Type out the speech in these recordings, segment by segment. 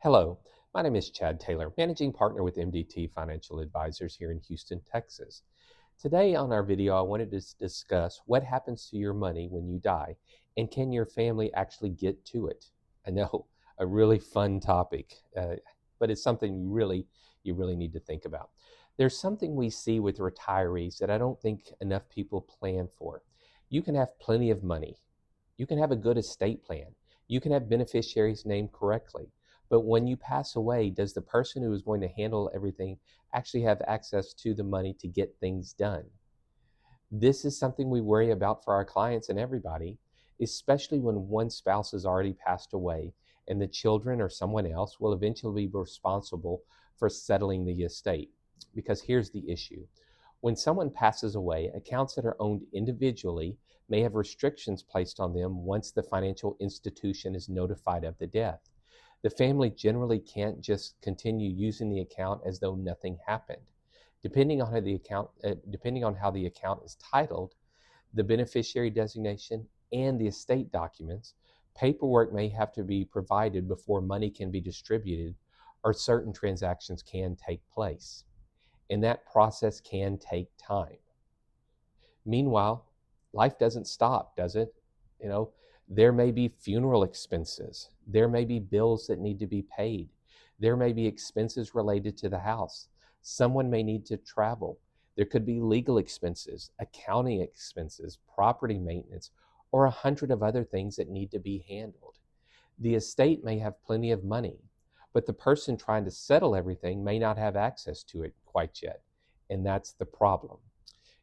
Hello, my name is Chad Taylor, Managing Partner with MDT Financial Advisors here in Houston, Texas. Today on our video, I wanted to discuss what happens to your money when you die, and can your family actually get to it? I know, a really fun topic, but it's something you really need to think about. There's something we see with retirees that I don't think enough people plan for. You can have plenty of money. You can have a good estate plan. You can have beneficiaries named correctly. But when you pass away, does the person who is going to handle everything actually have access to the money to get things done? This is something we worry about for our clients and everybody, especially when one spouse has already passed away and the children or someone else will eventually be responsible for settling the estate. Because here's the issue. When someone passes away, accounts that are owned individually may have restrictions placed on them once the financial institution is notified of the death. The family generally can't just continue using the account as though nothing happened. Depending on how the account is titled, the beneficiary designation, and the estate documents, paperwork may have to be provided before money can be distributed, or certain transactions can take place. And that process can take time. Meanwhile, life doesn't stop, does it? You know, there may be funeral expenses. There may be bills that need to be paid. There may be expenses related to the house. Someone may need to travel. There could be legal expenses, accounting expenses, property maintenance, or 100 of other things that need to be handled. The estate may have plenty of money, but the person trying to settle everything may not have access to it quite yet. And that's the problem.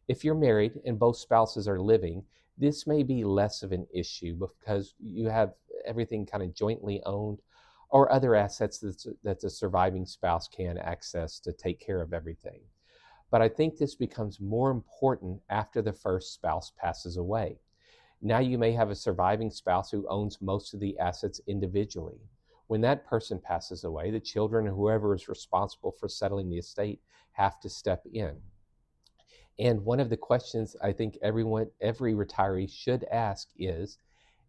If you're married and both spouses are living, this may be less of an issue because you have everything kind of jointly owned or other assets that the surviving spouse can access to take care of everything. But I think this becomes more important after the first spouse passes away. Now you may have a surviving spouse who owns most of the assets individually. When that person passes away, the children and whoever is responsible for settling the estate have to step in. And one of the questions I think every retiree should ask is,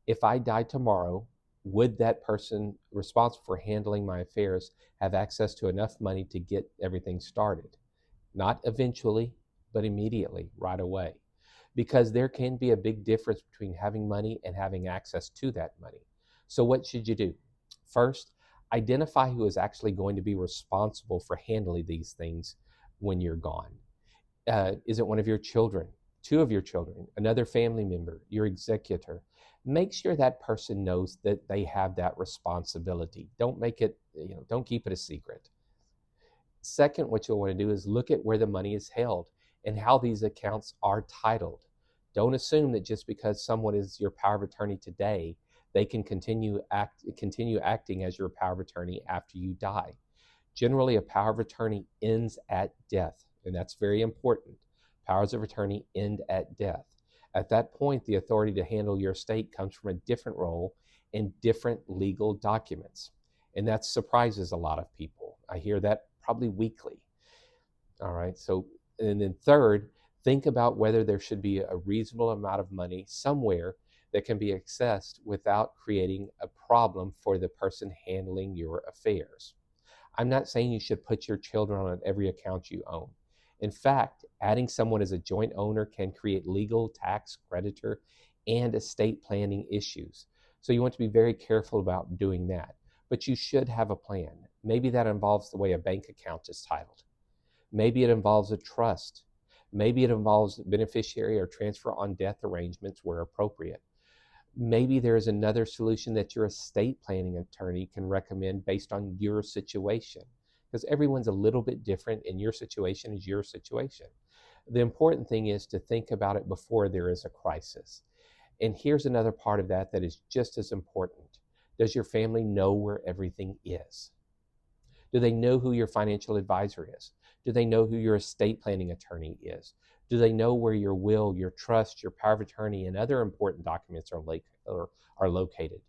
if I die tomorrow, would that person responsible for handling my affairs have access to enough money to get everything started? Not eventually, but immediately, right away. Because there can be a big difference between having money and having access to that money. So what should you do? First, identify who is actually going to be responsible for handling these things when you're gone. Is it one of your children, two of your children, another family member, your executor? Make sure that person knows that they have that responsibility. Don't make it, don't keep it a secret. Second, what you'll want to do is look at where the money is held and how these accounts are titled. Don't assume that just because someone is your power of attorney today, they can continue acting as your power of attorney after you die. Generally, a power of attorney ends at death, and that's very important. Powers of attorney end at death. At that point, the authority to handle your estate comes from a different role and different legal documents. And that surprises a lot of people. I hear that probably weekly. All right, so, and then third, think about whether there should be a reasonable amount of money somewhere that can be accessed without creating a problem for the person handling your affairs. I'm not saying you should put your children on every account you own. In fact, adding someone as a joint owner can create legal, tax, creditor, and estate planning issues. So you want to be very careful about doing that. But you should have a plan. Maybe that involves the way a bank account is titled. Maybe it involves a trust. Maybe it involves beneficiary or transfer on death arrangements where appropriate. Maybe there is another solution that your estate planning attorney can recommend based on your situation, because everyone's a little bit different, and your situation is your situation. The important thing is to think about it before there is a crisis. And here's another part of that that is just as important. Does your family know where everything is? Do they know who your financial advisor is? Do they know who your estate planning attorney is? Do they know where your will, your trust, your power of attorney, and other important documents are located?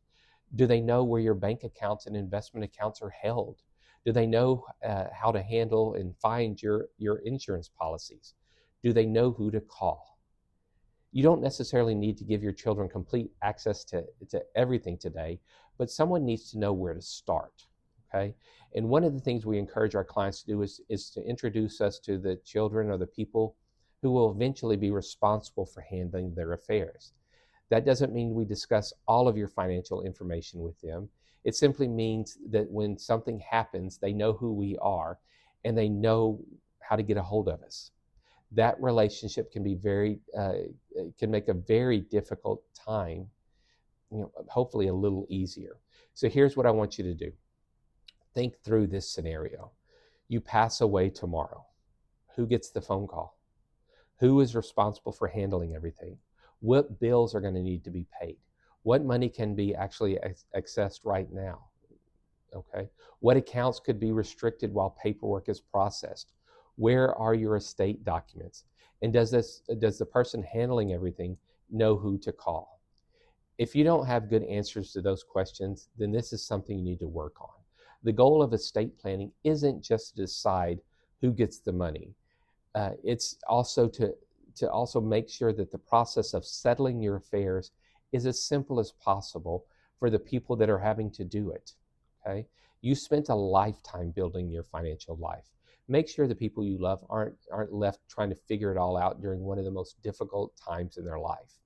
Do they know where your bank accounts and investment accounts are held? Do they know how to handle and find your insurance policies? Do they know who to call? You don't necessarily need to give your children complete access to everything today, but someone needs to know where to start. okay? And one of the things we encourage our clients to do is to introduce us to the children or the people who will eventually be responsible for handling their affairs. That doesn't mean we discuss all of your financial information with them. It simply means that when something happens, they know who we are and they know how to get a hold of us. That relationship can be can make a very difficult time, hopefully a little easier. So here's what I want you to do. Think through this scenario. You pass away tomorrow. Who gets the phone call? Who is responsible for handling everything? What bills are going to need to be paid? What money can be actually accessed right now? Okay. What accounts could be restricted while paperwork is processed? Where are your estate documents? And does the person handling everything know who to call? If you don't have good answers to those questions, then this is something you need to work on. The goal of estate planning isn't just to decide who gets the money. It's also to also make sure that the process of settling your affairs is as simple as possible for the people that are having to do it. Okay, you spent a lifetime building your financial life. Make sure the people you love aren't left trying to figure it all out during one of the most difficult times in their life.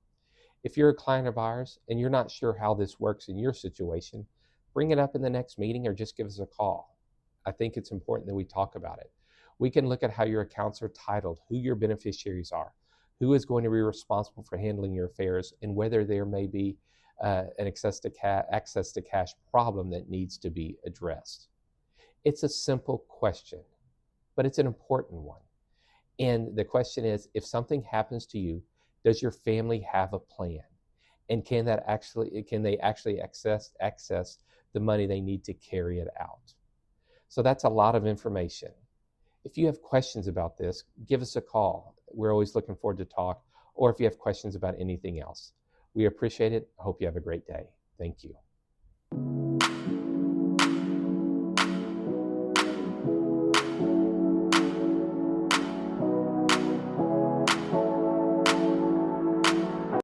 If you're a client of ours and you're not sure how this works in your situation, bring it up in the next meeting or just give us a call. I think it's important that we talk about it. We can look at how your accounts are titled, who your beneficiaries are, who is going to be responsible for handling your affairs, and whether there may be an access to cash problem that needs to be addressed. It's a simple question, but it's an important one. And the question is, if something happens to you, does your family have a plan? And can they actually access the money they need to carry it out? So that's a lot of information. If you have questions about this, give us a call. We're always looking forward to talk, or if you have questions about anything else. We appreciate it. I hope you have a great day. Thank you.